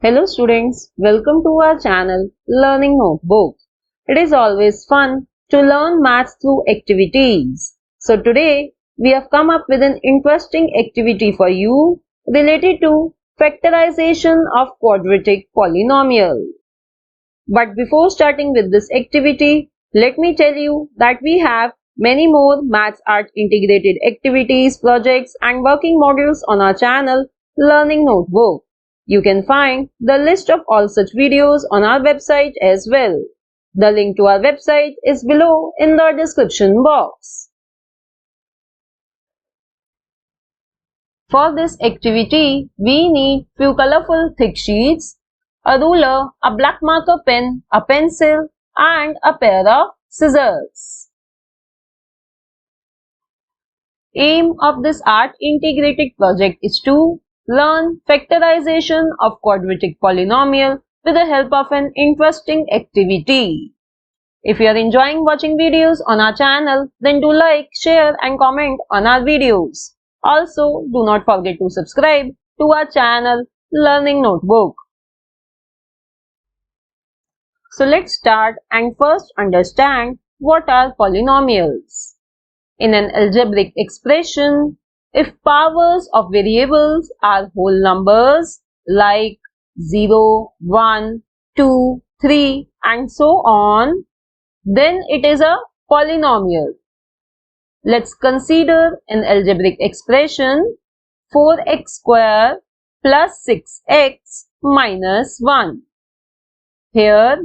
Hello students, welcome to our channel Learning Notebook. It is always fun to learn maths through activities. So today we have come up with an interesting activity for you related to factorization of quadratic polynomial. But before starting with this activity, let me tell you that we have many more maths art integrated activities, projects and working models on our channel Learning Notebook. You can find the list of all such videos on our website as well. The link to our website is below in the description box. For this activity, we need few colorful thick sheets, a ruler, a black marker pen, a pencil and a pair of scissors. Aim of this art integrated project is to learn factorization of quadratic polynomial with the help of an interesting activity. If you are enjoying watching videos on our channel, then do like, share and comment on our videos. Also, do not forget to subscribe to our channel Learning Notebook. So let's start and first understand what are polynomials. In an algebraic expression, if powers of variables are whole numbers like 0, 1, 2, 3 and so on, then it is a polynomial. Let's consider an algebraic expression 4x square plus 6x minus 1. Here,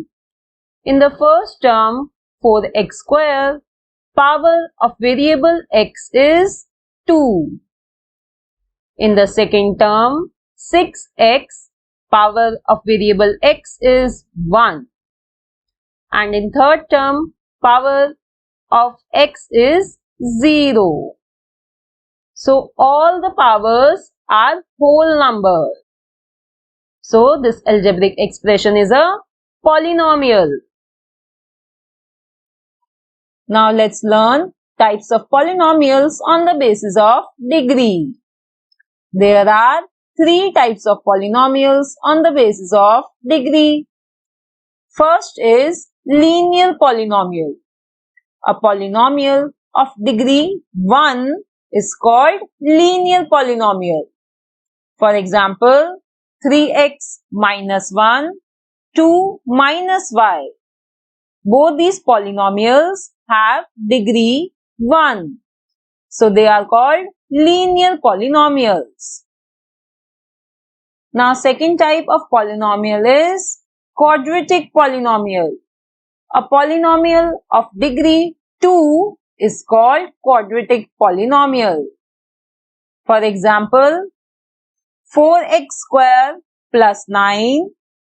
in the first term 4x square, power of variable x is 2. In the second term 6x, power of variable x is 1. And in third term, power of x is 0. So all the powers are whole numbers. So this algebraic expression is a polynomial. Now let's learn types of polynomials on the basis of degree. There are 3 types of polynomials on the basis of degree. First is linear polynomial. A polynomial of degree 1 is called linear polynomial. For example, 3x minus 1, 2 minus y. Both these polynomials have degree 1. So they are called linear polynomials. Now second type of polynomial is quadratic polynomial. A polynomial of degree 2 is called quadratic polynomial. For example, 4x square plus 9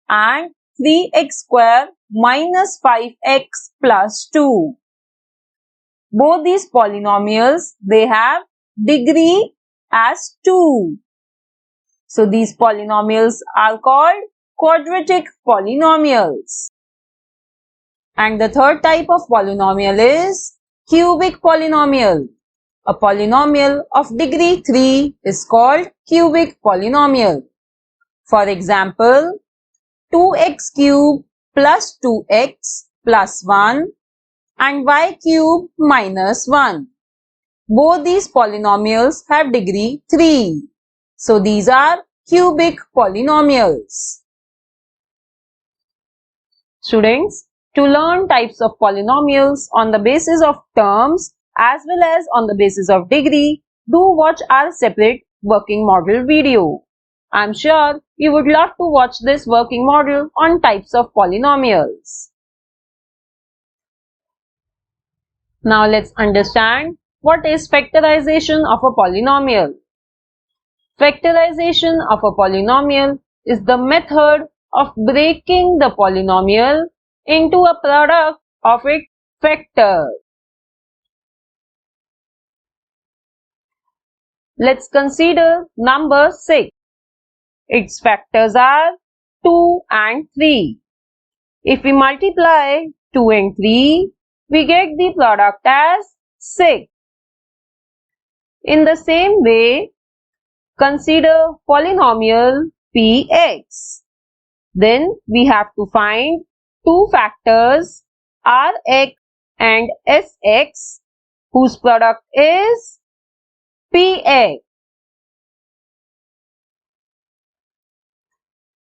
and 3x square minus 5x plus 2. Both these polynomials, they have degree as 2. So these polynomials are called quadratic polynomials. And the third type of polynomial is cubic polynomial. A polynomial of degree 3 is called cubic polynomial. For example, 2x cube plus 2x plus 1 and y cube minus 1. Both these polynomials have degree 3. So these are cubic polynomials. Students, to learn types of polynomials on the basis of terms as well as on the basis of degree, do watch our separate working model video. I am sure you would love to watch this working model on types of polynomials. Now let's understand what is factorization of a polynomial. Factorization of a polynomial is the method of breaking the polynomial into a product of its factors. Let's consider number 6. Its factors are 2 and 3. If we multiply 2 and 3, we get the product as 6. In the same way, consider polynomial px. Then we have to find two factors Rx and Sx whose product is Px.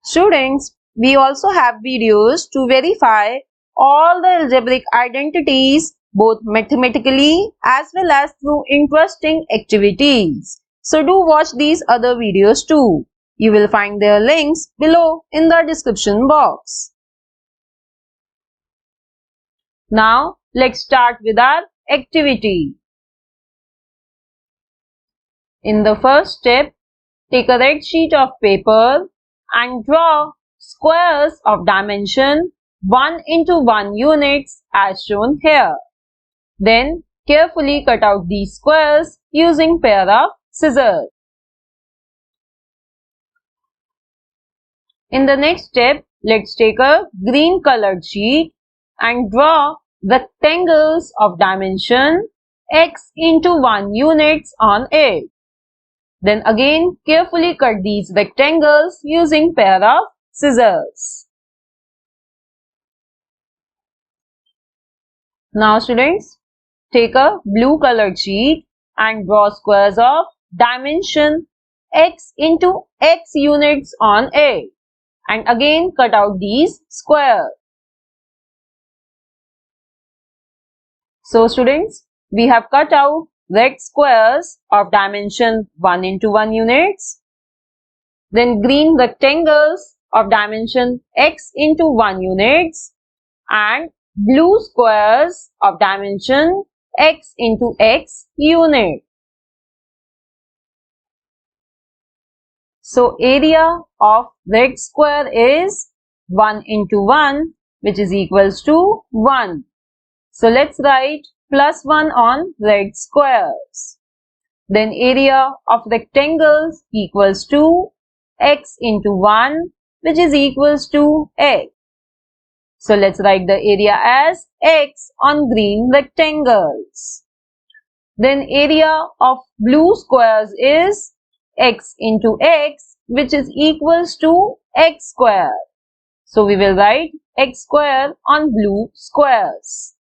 Students, we also have videos to verify all the algebraic identities both mathematically as well as through interesting activities. So do watch these other videos too. You will find their links below in the description box. Now let's start with our activity. In the first step, take a red sheet of paper and draw squares of dimension 1 into 1 units as shown here. Then carefully cut out these squares using pair of scissors. In the next step, let's take a green colored sheet and draw rectangles of dimension x into 1 units on it. Then again carefully cut these rectangles using pair of scissors. Now students, take a blue colored sheet and draw squares of dimension x into x units on it. And again cut out these squares. So students, we have cut out red squares of dimension 1 into 1 units. Then green rectangles of dimension x into 1 units. And blue squares of dimension x into x unit. So area of red square is 1 into 1, which is equals to 1. So let's write +1 on red squares. Then area of rectangles equals to x into 1, which is equals to x. So let's write the area as x on green rectangles. Then area of blue squares is x into x, which is equals to x square. So we will write x square on blue squares.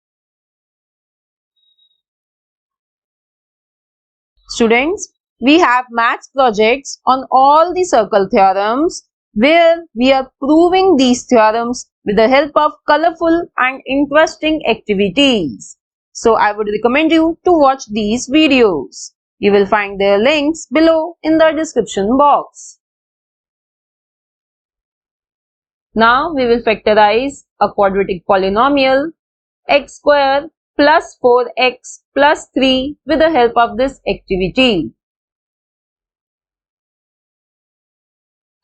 Students, we have maths projects on all the circle theorems where we are proving these theorems with the help of colorful and interesting activities. So I would recommend you to watch these videos. You will find their links below in the description box. Now we will factorize a quadratic polynomial x square plus 4x plus 3 with the help of this activity.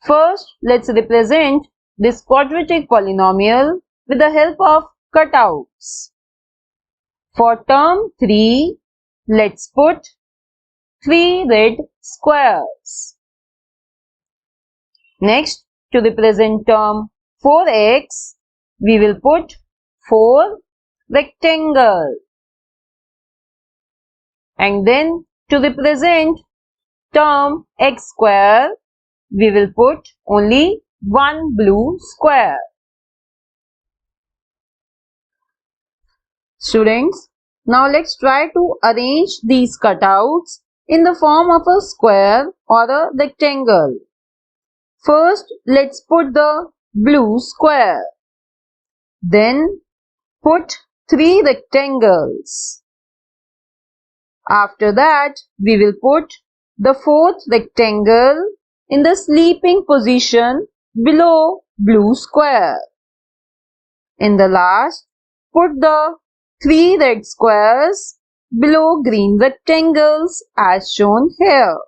First, let's represent this quadratic polynomial with the help of cutouts. For term 3, let's put 3 red squares. Next, to represent term 4x, we will put 4 rectangles. And then to represent term x square, we will put only 1 blue square. Students, now let's try to arrange these cutouts in the form of a square or a rectangle. First, let's put the blue square. Then put 3 rectangles. After that, we will put the 4th rectangle in the sleeping position below blue square. In the last, put the 3 red squares below green rectangles as shown here.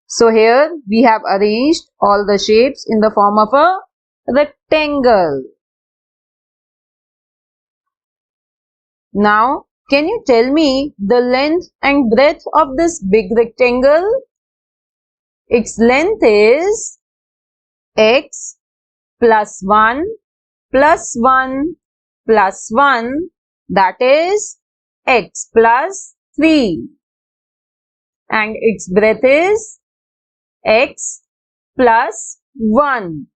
So here we have arranged all the shapes in the form of a rectangle. Now, can you tell me the length and breadth of this big rectangle? Its length is x plus 1 plus 1 plus 1, that is x plus 3. And its breadth is x plus 1,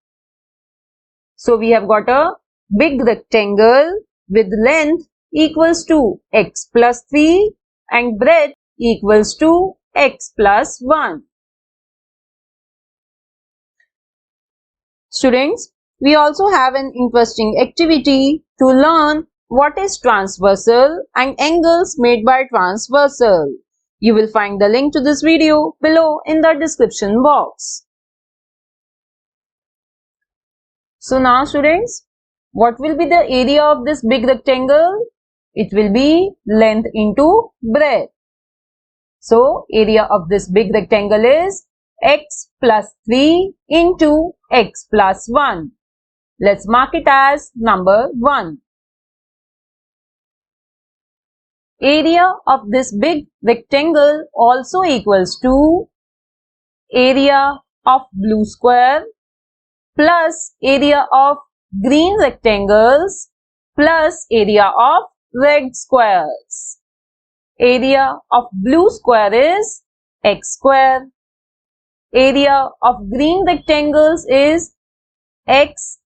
So we have got a big rectangle with length equals to x plus 3 and breadth equals to x plus 1. Students, we also have an interesting activity to learn what is transversal and angles made by transversal. You will find the link to this video below in the description box. So now students, what will be the area of this big rectangle? It will be length into breadth. So area of this big rectangle is x plus 3 into x plus 1. Let's mark it as number 1. Area of this big rectangle also equals to area of blue square plus area of green rectangles plus area of red squares. Area of blue square is x square. Area of green rectangles is x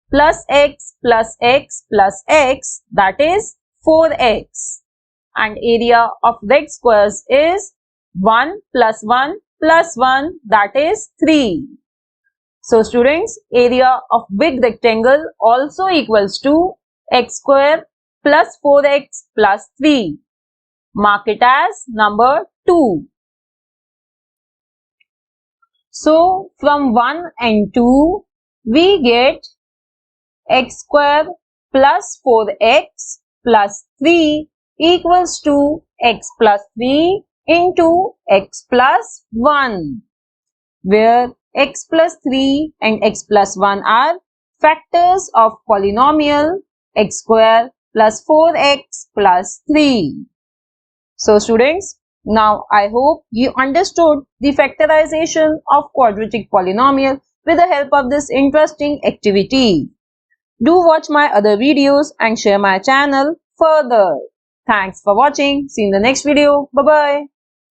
plus x plus x plus x, that is 4x. And area of red squares is 1 plus 1 plus 1, that is 3. So students, area of big rectangle also equals to x square plus 4x plus 3. Mark it as number 2. So from 1 and 2, we get x square plus 4x plus 3 equals to x plus 3 into x plus 1, where x plus 3 and x plus 1 are factors of polynomial x square plus 4x plus 3. So students, now I hope you understood the factorization of quadratic polynomial with the help of this interesting activity. Do watch my other videos and share my channel further. Thanks for watching. See you in the next video. Bye-bye.